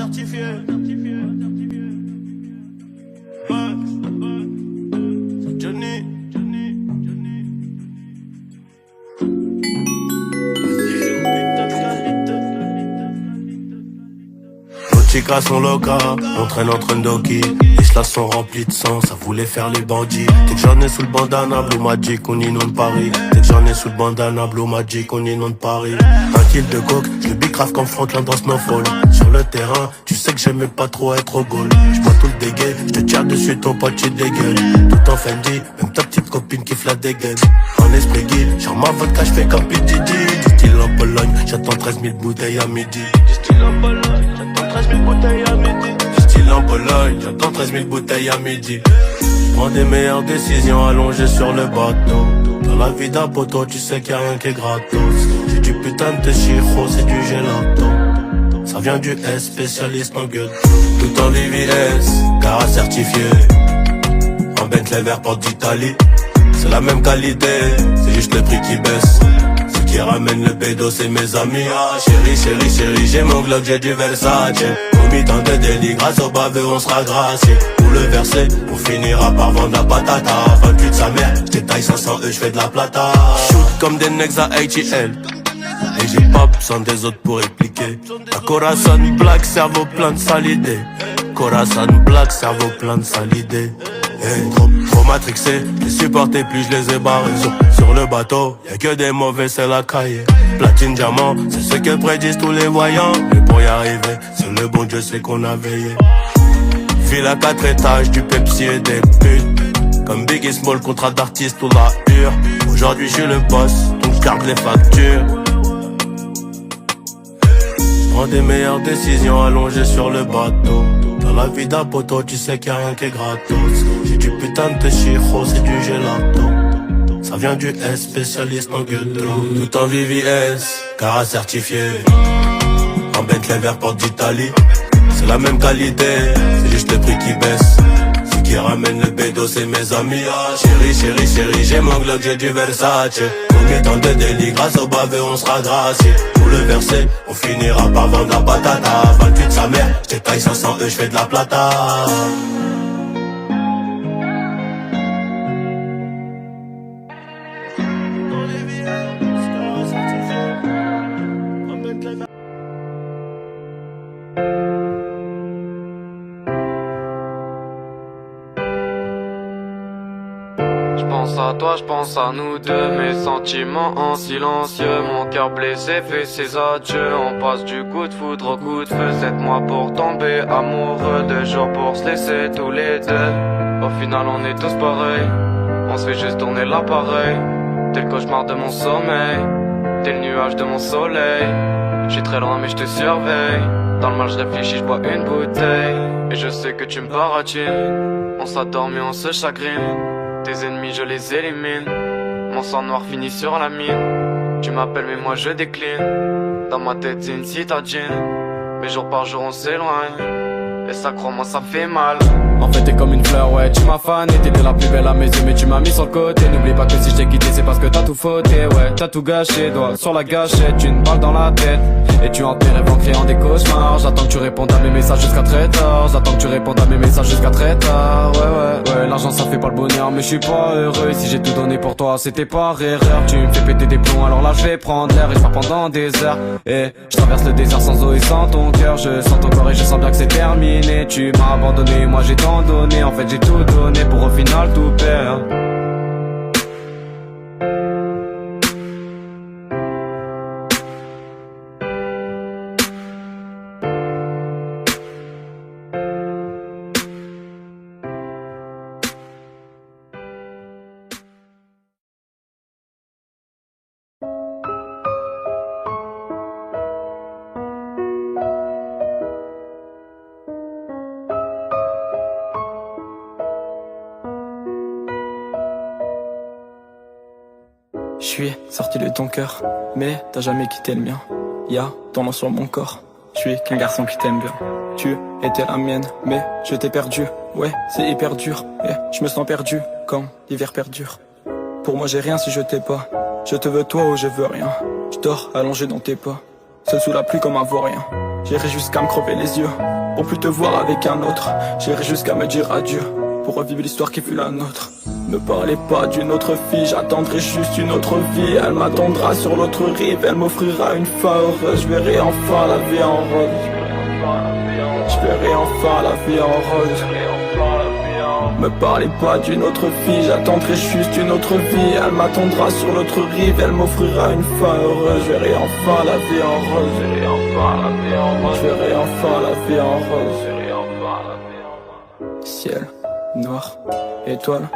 certifié. Max, c'est Johnny. Chicas sont locas, on traîne entre Ndoki. Les chlas sont remplis de sang, ça voulait faire les bandits. Dès que j'en ai sous le bandana, Blue Magic, on inonde Paris. Dès que j'en ai sous le bandana, Blue Magic, on inonde Paris. Un kill de coke, je le bicrave comme Franklin dans Snowfall. Sur le terrain, tu sais que j'aimais pas trop être au goal. J'bois tout le dégueu, je te tire dessus, ton pote tu dégueules. Tout en Fendi, même ta petite copine qui la dégaine. En esprit guide, genre ma vodka, j'fais comme P. Diddy. Du style en Pologne, j'attends 13 000 bouteilles à midi. Du style en Pologne, j'attends 13 000 bouteilles à midi. Du style en Pologne, j'attends 13 000 bouteilles à midi. Prends des meilleures décisions allongées sur le bateau. Dans la vie d'un poteau, tu sais qu'il y a rien qui est gratos. J'ai du putain de chiro, c'est du gelato. Ça vient du S, spécialiste en gueule. Tout en VVS, car certifié. En Bentley vert porte d'Italie. C'est la même qualité, c'est juste le prix qui baisse. Ceux qui ramènent le pédo, c'est mes amis. Ah chérie, chérie, chérie, j'ai mon Glock, j'ai du Versace. Au mi-temps de délit, grâce au baveux, on sera gracié. Pour le verser, on finira par vendre la patata. 28 sa mère, j'détaille 500 j'fais de la plata. Shoot comme des necks à ATL. Et j'ai pas besoin des autres pour répliquer. La Corazon Black, cerveau plein de sales idées. Corazon Black, cerveau plein de sales idées. Hey, trop matrixé, les supporter plus je les ai barrés. Sur le bateau, y'a que des mauvais, c'est la cahier. Platine, diamant, c'est ce que prédisent tous les voyants. Mais pour y arriver, c'est le bon Dieu, c'est qu'on a veillé. File à 4 étages, du Pepsi et des putes. Comme Biggie Small, contrat d'artiste ou la hure. Aujourd'hui je suis le boss, donc garde les factures. Prends des meilleures décisions allongées sur le bateau. Dans la vie d'un poteau, tu sais qu'il y a rien qui est gratos. J'ai du putain de chiro, c'est du gelato. Ça vient du S, spécialiste en ghetto. Tout en VVS, car certifié. En Bentley vert porte d'Italie. C'est la même qualité, c'est juste le prix qui baisse. Ceux qui ramènent le bédo, c'est mes amis. Ah chérie, chérie, chérie, j'ai mon Glock, j'ai du Versace. Au mi-temps de délit, grâce au baveux, on sera gracié. Pour le verser, on finira par vendre la patata. 28 sa mère, j'détaille 500 j'fais de la plata. J'pense à toi, j'pense à nous deux. Mes sentiments en silencieux. Mon cœur blessé fait ses adieux. On passe du coup de foudre au coup de feu. 7 mois pour tomber amoureux, 2 jours pour se laisser tous les deux. Au final on est tous pareils. On se fait juste tourner l'appareil. T'es le cauchemar de mon sommeil. T'es le nuage de mon soleil. J'suis très loin mais j'te surveille. Dans le mal j'réfléchis, j'bois une bouteille. Et je sais que tu me baratines. On s'adore mais on se chagrine. Tes ennemis je les élimine. Mon sang noir finit sur la mine. Tu m'appelles mais moi je décline. Dans ma tête c'est une citadine. Mais jour par jour on s'éloigne. Et ça crois-moi ça fait mal. En fait t'es comme une fleur, ouais tu m'as fané. T'étais la plus belle à mes yeux mais tu m'as mis sur le côté. N'oublie pas que si je t'ai quitté c'est parce que t'as tout fauté. Ouais t'as tout gâché, doigt sur la gâchette. Une balle dans la tête. Et tu hantes mes rêves en créant des cauchemars. J'attends que tu répondes à mes messages jusqu'à très tard. J'attends que tu répondes à mes messages jusqu'à très tard. Ouais l'argent ça fait pas le bonheur mais je suis pas heureux. Et si j'ai tout donné pour toi c'était par erreur. Tu me fais péter des plombs alors là je vais prendre l'air. Et je pars pendant des heures. Et je traverse le désert sans eau et sans ton cœur. Je sens ton corps et je sens bien que c'est terminé. Tu m'as abandonné, moi j'ai tant donné. En fait j'ai tout donné pour au final tout perdre. Je suis sorti de ton cœur, mais t'as jamais quitté le mien. Y'a ton nom sur mon corps, je suis qu'un garçon qui t'aime bien. Tu étais la mienne, mais je t'ai perdu. Ouais, c'est hyper dur, et je me sens perdu quand l'hiver perdure. Pour moi j'ai rien si je t'ai pas. Je te veux toi ou je veux rien. Je dors allongé dans tes pas, seul sous la pluie comme un vaurien. J'irai jusqu'à me crever les yeux. pour plus te voir avec un autre. J'irai jusqu'à me dire adieu pour revivre l'histoire qui fut la nôtre. Ne parlez pas d'une autre fille, j'attendrai juste une autre vie. Elle m'attendra sur l'autre rive, elle m'offrira une fin heureuse. Je verrai enfin la vie en rose. Je verrai enfin la vie en rose. Me parlez pas d'une autre fille, j'attendrai juste une autre vie. Elle m'attendra sur l'autre rive, elle m'offrira une fin heureuse. Je verrai enfin la vie en rose. Je verrai enfin la vie en rose. Je verrai enfin la vie en rose. Ciel, noir, étoile.